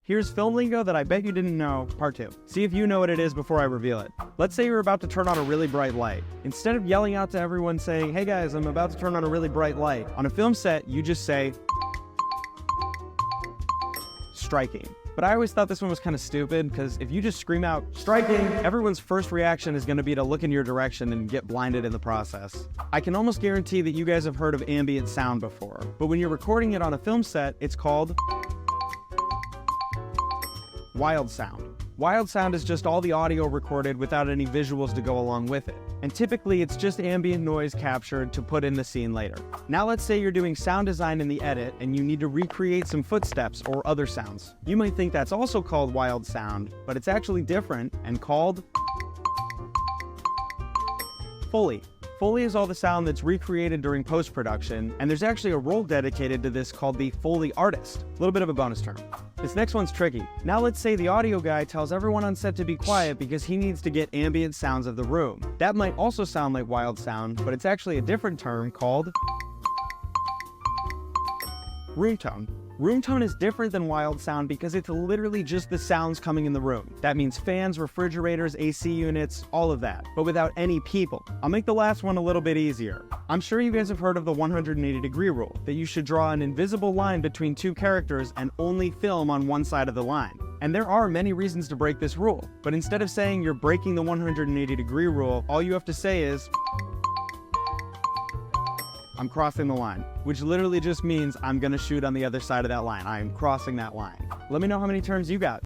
Here's film lingo that I bet you didn't know, part 2. See if you know what it is before I reveal it. Let's say you're about to turn on a really bright light. Instead of yelling out to everyone saying, "Hey guys, I'm about to turn on a really bright light," on a film set, you just say, "Striking." But I always thought this one was kind of stupid, because if you just scream out, "Striking," everyone's first reaction is going to be to look in your direction and get blinded in the process. I can almost guarantee that you guys have heard of ambient sound before, but when you're recording it on a film set, it's called wild sound. Wild sound is just all the audio recorded without any visuals to go along with it. And typically it's just ambient noise captured to put in the scene later. Now let's say you're doing sound design in the edit and you need to recreate some footsteps or other sounds. You might think that's also called wild sound, but it's actually different and called Foley. Foley is all the sound that's recreated during post-production, and there's actually a role dedicated to this called the Foley artist. A little bit of a bonus term. This next one's tricky. Now let's say the audio guy tells everyone on set to be quiet because he needs to get ambient sounds of the room. That might also sound like wild sound, but it's actually a different term called room tone. Room tone is different than wild sound because it's literally just the sounds coming in the room. That means fans, refrigerators, AC units, all of that, but without any people. I'll make the last one a little bit easier. I'm sure you guys have heard of the 180-degree rule, that you should draw an invisible line between two characters and only film on one side of the line. And there are many reasons to break this rule, but instead of saying you're breaking the 180-degree rule, all you have to say is, "I'm crossing the line," which literally just means I'm gonna shoot on the other side of that line. I am crossing that line. Let me know how many terms you got.